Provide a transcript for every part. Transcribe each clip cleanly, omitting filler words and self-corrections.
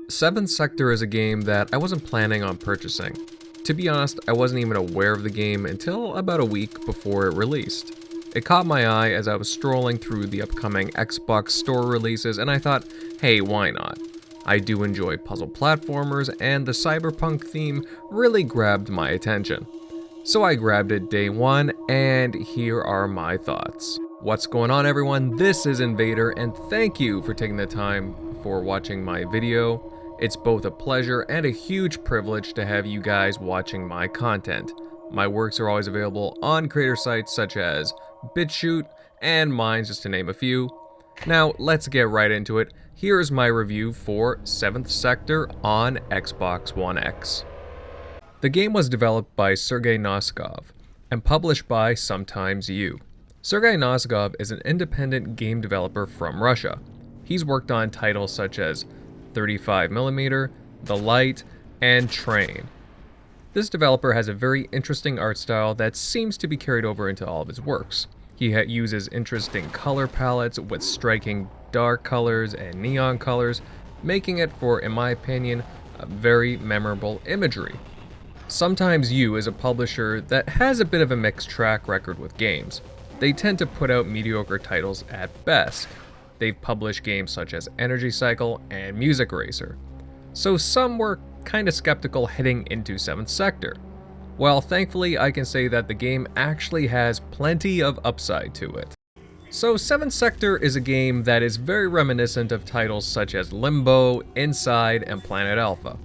Seventh Sector is a game that I wasn't planning on purchasing. To be honest, I wasn't even aware of the game until about a week before it released. It caught my eye as I was strolling through the upcoming Xbox store releases, and I thought, hey, why not? I do enjoy puzzle platformers, and the cyberpunk theme really grabbed my attention. So I grabbed it day one, and here are my thoughts. What's going on, everyone? This is Invader, and thank you for taking the time for watching my video. It's both a pleasure and a huge privilege to have you guys watching my content. My works are always available on creator sites such as BitChute and mine, just to name a few. Now, let's get right into it. Here's my review for 7th Sector on Xbox One X. The game was developed by Sergei Noskov and published by Sometimes You. Sergei Noskov is an independent game developer from Russia. He's worked on titles such as 35mm, The Light, and Train. This developer has a very interesting art style that seems to be carried over into all of his works. He uses interesting color palettes with striking dark colors and neon colors, making it, for, in my opinion, a very memorable imagery. Sometimes You is a publisher that has a bit of a mixed track record with games. They tend to put out mediocre titles at best. They've published games such as Energy Cycle and Music Racer. So some were kinda skeptical heading into 7th Sector. Well, thankfully I can say that the game actually has plenty of upside to it. So 7th Sector is a game that is very reminiscent of titles such as Limbo, Inside, and Planet Alpha.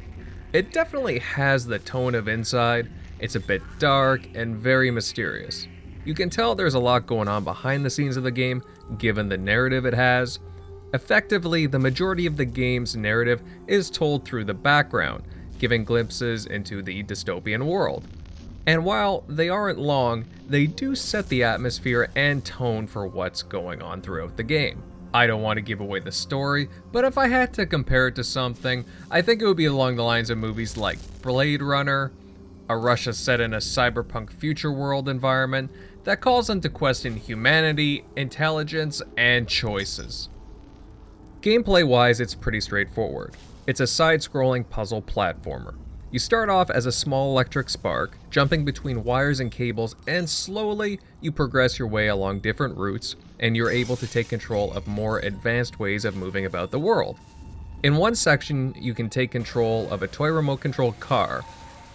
It definitely has the tone of Inside. It's a bit dark and very mysterious. You can tell there's a lot going on behind the scenes of the game, given the narrative it has. Effectively, the majority of the game's narrative is told through the background, giving glimpses into the dystopian world. And while they aren't long, they do set the atmosphere and tone for what's going on throughout the game. I don't want to give away the story, but if I had to compare it to something, I think it would be along the lines of movies like Blade Runner, a Russia set in a cyberpunk future world environment that calls into question humanity, intelligence, and choices. Gameplay-wise, it's pretty straightforward. It's a side-scrolling puzzle platformer. You start off as a small electric spark, jumping between wires and cables, and slowly you progress your way along different routes, and you're able to take control of more advanced ways of moving about the world. In one section, you can take control of a toy remote-controlled car,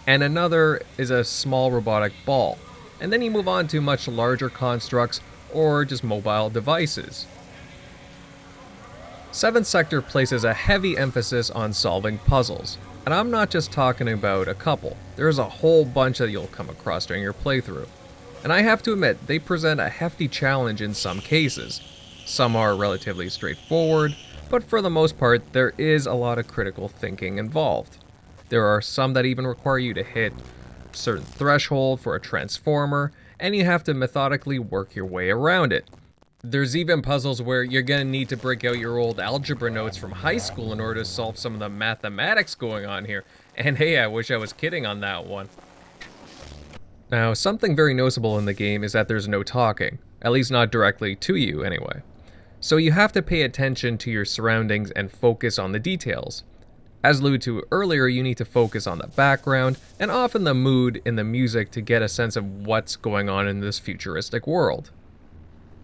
and another is a small robotic ball. And then you move on to much larger constructs or just mobile devices. 7th Sector places a heavy emphasis on solving puzzles, and I'm not just talking about a couple. There's a whole bunch that you'll come across during your playthrough. And I have to admit, they present a hefty challenge in some cases. Some are relatively straightforward, but for the most part, there is a lot of critical thinking involved. There are some that even require you to hit a certain threshold for a transformer, and you have to methodically work your way around it. There's even puzzles where you're gonna need to break out your old algebra notes from high school in order to solve some of the mathematics going on here. And hey, I wish I was kidding on that one. Now, something very noticeable in the game is that there's no talking, at least not directly to you anyway. So you have to pay attention to your surroundings and focus on the details. As alluded to earlier, you need to focus on the background and often the mood in the music to get a sense of what's going on in this futuristic world.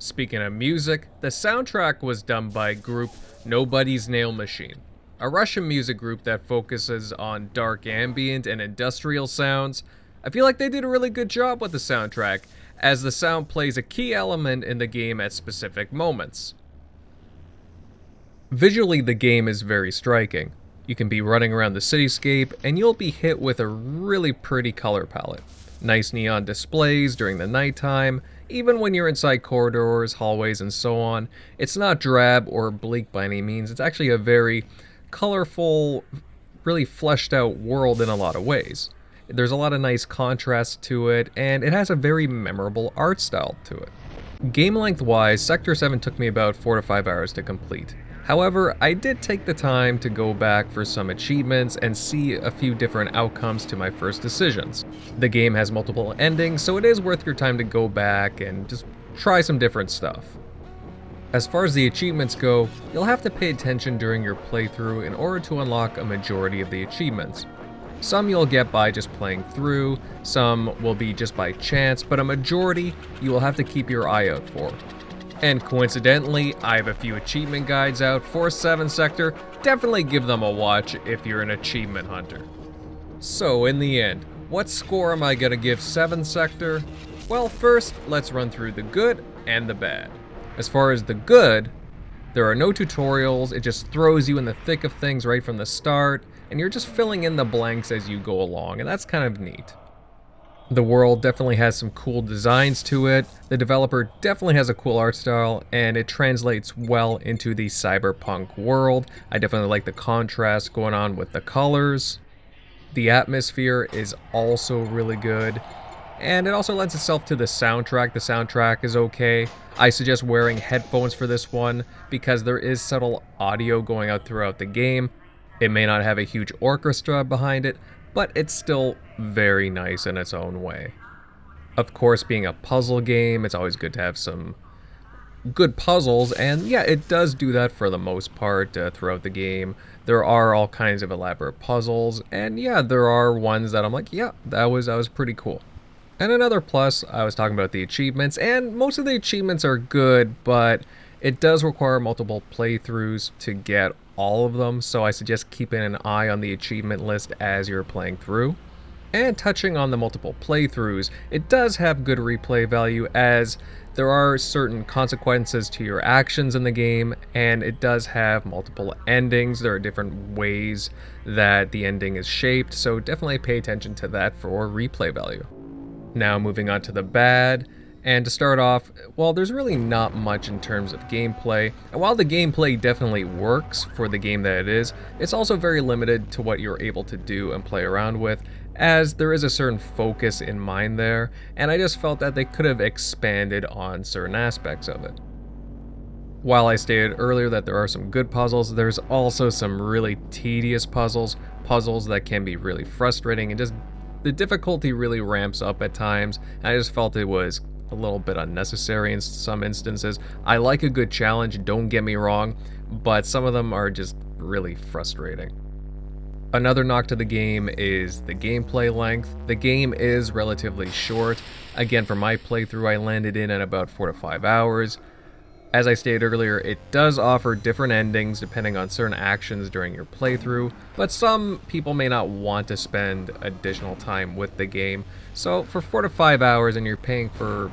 Speaking of music, the soundtrack was done by group Nobody's Nail Machine, a Russian music group that focuses on dark ambient and industrial sounds. I feel like they did a really good job with the soundtrack, as the sound plays a key element in the game at specific moments. Visually, the game is very striking. You can be running around the cityscape, and you'll be hit with a really pretty color palette. Nice neon displays during the nighttime, even when you're inside corridors, hallways, and so on. It's not drab or bleak by any means. It's actually a very colorful, really fleshed out world in a lot of ways. There's a lot of nice contrast to it, and it has a very memorable art style to it. Game length wise, Sector 7 took me about 4 to 5 hours to complete. However, I did take the time to go back for some achievements and see a few different outcomes to my first decisions. The game has multiple endings, so it is worth your time to go back and just try some different stuff. As far as the achievements go, you'll have to pay attention during your playthrough in order to unlock a majority of the achievements. Some you'll get by just playing through, some will be just by chance, but a majority you will have to keep your eye out for. And coincidentally, I have a few achievement guides out for 7th Sector. Definitely give them a watch if you're an achievement hunter. So in the end, what score am I gonna give 7th Sector? Well, first, let's run through the good and the bad. As far as the good, there are no tutorials, it just throws you in the thick of things right from the start, and you're just filling in the blanks as you go along, and that's kind of neat. The world definitely has some cool designs to it, the developer definitely has a cool art style, and it translates well into the cyberpunk world. I definitely like the contrast going on with the colors. The atmosphere is also really good, and it also lends itself to the soundtrack. The soundtrack is okay. I suggest wearing headphones for this one because there is subtle audio going out throughout the game. It may not have a huge orchestra behind it, but it's still very nice in its own way. Of course, being a puzzle game, it's always good to have some good puzzles, and yeah, it does do that for the most part throughout the game. There are all kinds of elaborate puzzles, and yeah, there are ones that I'm like, yeah, that was pretty cool. And another plus, I was talking about the achievements, and most of the achievements are good, but it does require multiple playthroughs to get all of them, so I suggest keeping an eye on the achievement list as you're playing through. And touching on the multiple playthroughs, it does have good replay value as there are certain consequences to your actions in the game, and it does have multiple endings. There are different ways that the ending is shaped, so definitely pay attention to that for replay value. Now moving on to the bad, and to start off, well, there's really not much in terms of gameplay, and while the gameplay definitely works for the game that it is, it's also very limited to what you're able to do and play around with, as there is a certain focus in mind there, and I just felt that they could have expanded on certain aspects of it. While I stated earlier that there are some good puzzles, there's also some really tedious puzzles that can be really frustrating, and just the difficulty really ramps up at times, and I just felt it was a little bit unnecessary in some instances. I like a good challenge, don't get me wrong, but some of them are just really frustrating. Another knock to the game is the gameplay length. The game is relatively short. Again, for my playthrough, I landed in at about 4 to 5 hours. As I stated earlier, it does offer different endings depending on certain actions during your playthrough, but some people may not want to spend additional time with the game. So for 4 to 5 hours and you're paying for,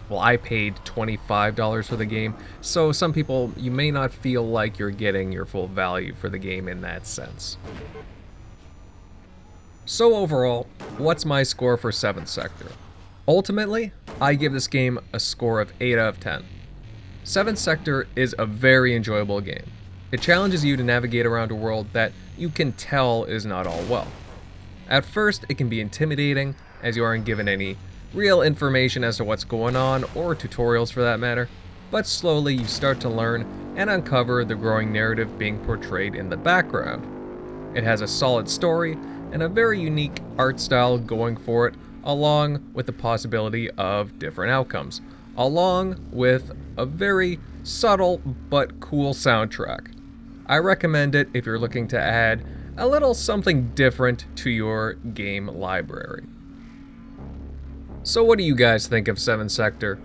well, I paid $25 for the game, so some people, you may not feel like you're getting your full value for the game in that sense. So overall, what's my score for 7th Sector? Ultimately, I give this game a score of 8 out of 10. 7th Sector is a very enjoyable game. It challenges you to navigate around a world that you can tell is not all well. At first, it can be intimidating, as you aren't given any real information as to what's going on, or tutorials for that matter, but slowly you start to learn and uncover the growing narrative being portrayed in the background. It has a solid story and a very unique art style going for it, along with the possibility of different outcomes, along with a very subtle but cool soundtrack. I recommend it if you're looking to add a little something different to your game library. So what do you guys think of 7th Sector?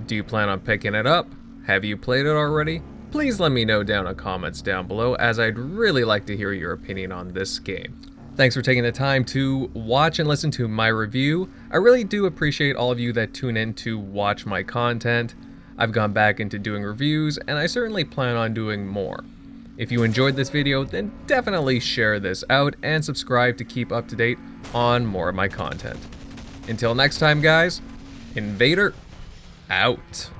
Do you plan on picking it up? Have you played it already? Please let me know down in the comments down below, as I'd really like to hear your opinion on this game. Thanks for taking the time to watch and listen to my review. I really do appreciate all of you that tune in to watch my content. I've gone back into doing reviews, and I certainly plan on doing more. If you enjoyed this video, then definitely share this out and subscribe to keep up to date on more of my content. Until next time, guys, Invader out.